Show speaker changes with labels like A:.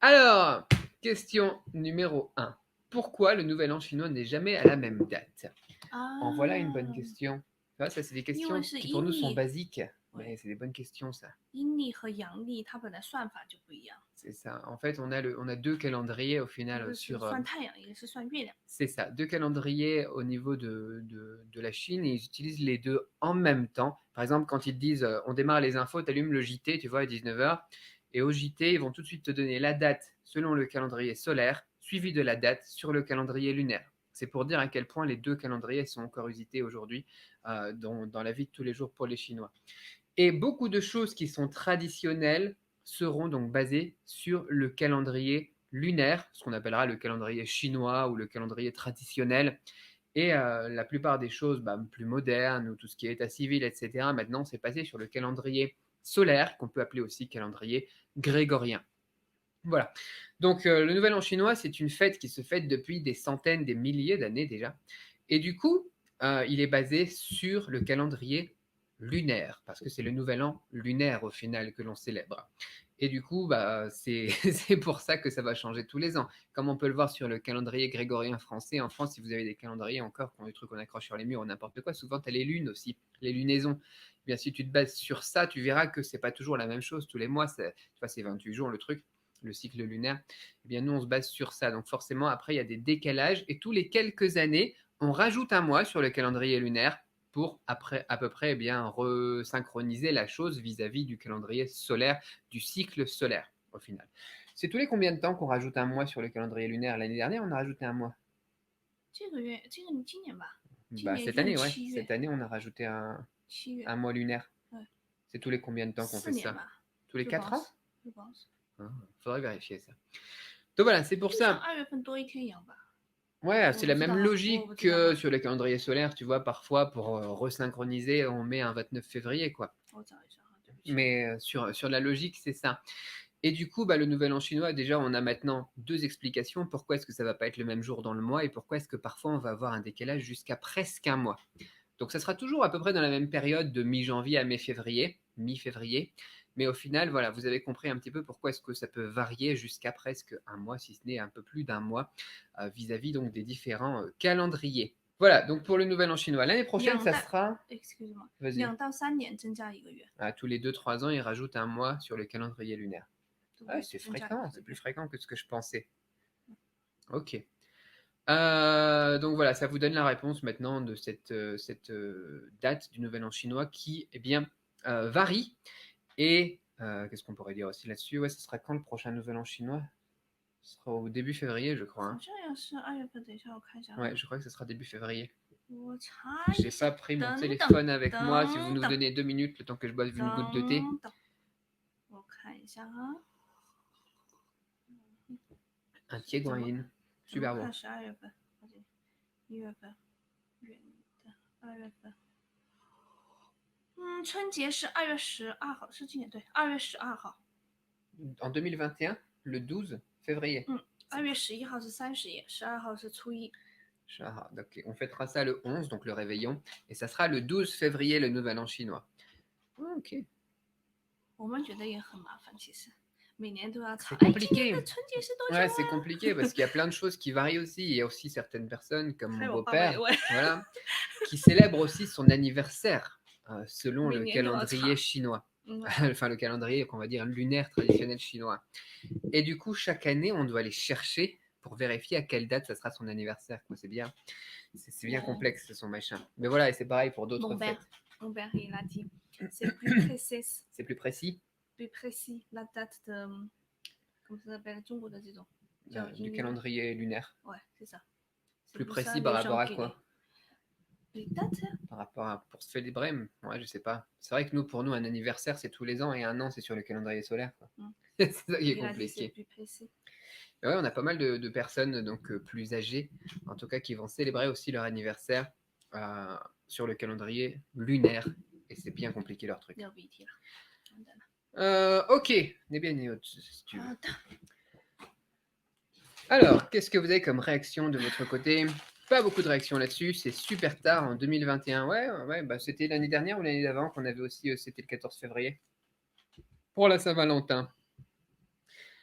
A: Alors, question numéro 1. Pourquoi le nouvel an chinois n'est jamais à la même date? En voilà une bonne question. Tu vois, ça, c'est des
B: 因为
A: questions
B: 是
A: qui pour nous
B: 阴
A: sont
B: 历，
A: basiques,
B: 对，
A: mais c'est des bonnes questions, ça.
B: 阴历和阳历它本来算法就不一样，
A: C'est ça. En fait, on a deux calendriers au
B: 一
A: final
B: 个是
A: sur.
B: 算太阳，一个是算月亮。
A: C'est ça, deux calendriers au niveau de la Chine et ils utilisent les deux en même temps. Par exemple, quand ils te disent on démarre les infos, tu allumes le JT, tu vois, à 19h, et au JT, ils vont tout de suite te donner la date selon le calendrier solaire, suivi de la date sur le calendrier lunaire. C'est pour dire à quel point les deux calendriers sont encore usités aujourd'hui dans la vie de tous les jours pour les Chinois. Et beaucoup de choses qui sont traditionnelles seront donc basées sur le calendrier lunaire, ce qu'on appellera le calendrier chinois ou le calendrier traditionnel. Et la plupart des choses plus modernes, ou tout ce qui est état civil, etc., maintenant, c'est passé sur le calendrier solaire, qu'on peut appeler aussi calendrier grégorien. Voilà. Donc, le Nouvel An chinois, c'est une fête qui se fête depuis des centaines, des milliers d'années déjà. Et du coup, il est basé sur le calendrier lunaire, parce que c'est le Nouvel An lunaire au final que l'on célèbre. Et du coup, c'est pour ça que ça va changer tous les ans. Comme on peut le voir sur le calendrier grégorien français, en France, si vous avez des calendriers encore, qui ont des trucs qu'on accroche sur les murs ou n'importe quoi, souvent tu as les lunes aussi, les lunaisons. Eh bien, si tu te bases sur ça, tu verras que c'est pas toujours la même chose tous les mois. Tu vois, c'est 28 jours le truc, le cycle lunaire. Eh bien, nous, on se base sur ça. Donc forcément, après, il y a des décalages. Et tous les quelques années, on rajoute un mois sur le calendrier lunaire pour après, à peu près resynchroniser la chose vis-à-vis du calendrier solaire, du cycle solaire au final. C'est tous les combien de temps qu'on rajoute un mois sur le calendrier lunaire? L'année dernière, on a rajouté un mois.
B: 这个月，这个你今年吧，今
A: Bah,
B: 年
A: cette
B: 用
A: année, ouais.
B: 7 月，
A: Cette année, on a rajouté
B: 7月，
A: un mois lunaire.
B: Ouais.
A: C'est tous les combien de temps qu'on
B: 4
A: fait
B: 年
A: ça?
B: 吧，
A: Tous les
B: je
A: quatre ans?
B: pense，je pense。
A: Faudrait vérifier ça. Donc voilà, c'est pour
B: 就像
A: ça.
B: 2月份多一天一样吧。
A: Ouais, c'est la
B: 我不知道
A: même
B: 啊，
A: logique
B: 我不知道
A: que
B: 啊，
A: sur le calendrier solaire, tu vois, parfois pour resynchroniser, on met un 29 février, quoi.
B: 我找一下哈，对不起。
A: Mais sur la logique, c'est ça. Et du coup, le nouvel an chinois, déjà, on a maintenant deux explications. Pourquoi est-ce que ça va pas être le même jour dans le mois et pourquoi est-ce que parfois on va avoir un décalage jusqu'à presque un mois. Donc ça sera toujours à peu près dans la même période de mi-janvier à mi-février. Mais au final, voilà, vous avez compris un petit peu pourquoi est-ce que ça peut varier jusqu'à presque un mois, si ce n'est un peu plus d'un mois, vis-à-vis donc des différents calendriers. Voilà, donc pour le nouvel an chinois. L'année prochaine, ça sera...
B: Excuse-moi.
A: Vas-y.
B: 2到3年增加1个月。
A: Tous les 2-3 ans, ils rajoutent un mois sur le calendrier lunaire. Ah, c'est fréquent, c'est plus fréquent que ce que je pensais. Ok. Donc voilà, ça vous donne la réponse maintenant de cette date du Nouvel An chinois qui, eh bien, varie. Et qu'est-ce qu'on pourrait dire aussi là-dessus? Ouais, ce sera quand le prochain Nouvel An chinois? Ce sera au début février, je crois.
B: 好像要是2月份，等一下我看一下。
A: Ouais, je crois que ce sera début février.
B: 我查一
A: J'ai
B: 下。
A: pas pris mon
B: 等
A: téléphone avec
B: 等
A: moi. Si vous
B: 等
A: nous
B: 等
A: donnez 2 minutes, le temps que je boive une goutte de thé.
B: 等等，我看一下啊。
A: Un thé guanyin.
B: 怎
A: Super
B: 么
A: bon.
B: 看12月份？1月份，元旦，2月份。春节是2月12号，是今年对，2月12号。
A: En 2021, le 12 février.
B: 2月11号是30夜，12号是初一。
A: Donc on fêtera ça le 11, donc le réveillon, et ça sera le 12 février, le nouvel an chinois. Ok.
B: 我们觉得也很麻烦，其实每年都要查。
A: C'est compliqué.
B: 今年的春节是多久啊？
A: Ouais, c'est compliqué parce qu'il y a plein de choses qui varient aussi. Il y a aussi certaines personnes, comme mon
B: 还有我爸
A: beau-père,
B: 爸也会。
A: voilà, qui célèbrent aussi son anniversaire selon le
B: 每年都要查。
A: calendrier chinois.
B: Ouais.
A: Enfin, le calendrier qu'on va dire lunaire traditionnel chinois. Et du coup, chaque année, on doit aller chercher pour vérifier à quelle date ça sera son anniversaire. C'est bien, c'est bien complexe son machin. Mais voilà, et c'est pareil pour d'autres fêtes.
B: Mon père, il a dit, c'est plus précis.
A: C'est plus précis.
B: Plus précis, la date de, comment ça s'appelle, 中国的这种
A: du calendrier lunaire.
B: Ouais, c'est ça.
A: Plus précis par rapport à quoi?
B: Les dates?
A: Par rapport à pour se célébrer, ouais, je sais pas. C'est vrai que pour nous, un anniversaire, c'est tous les ans et un an, c'est sur le calendrier solaire. C'est ça qui est compliqué.
B: Plus précis.
A: Ouais, on a pas mal de personnes donc plus âgées, en tout cas, qui vont célébrer aussi leur anniversaire sur le calendrier lunaire. Et c'est bien compliqué leur truc. Ok, n'est bien si tu veux. Alors, qu'est-ce que vous avez comme réaction de votre côté? Pas beaucoup de réactions là-dessus, c'est super tard en 2021. Ouais, c'était l'année dernière ou l'année d'avant qu'on avait aussi, c'était le 14 février. Pour la Saint-Valentin.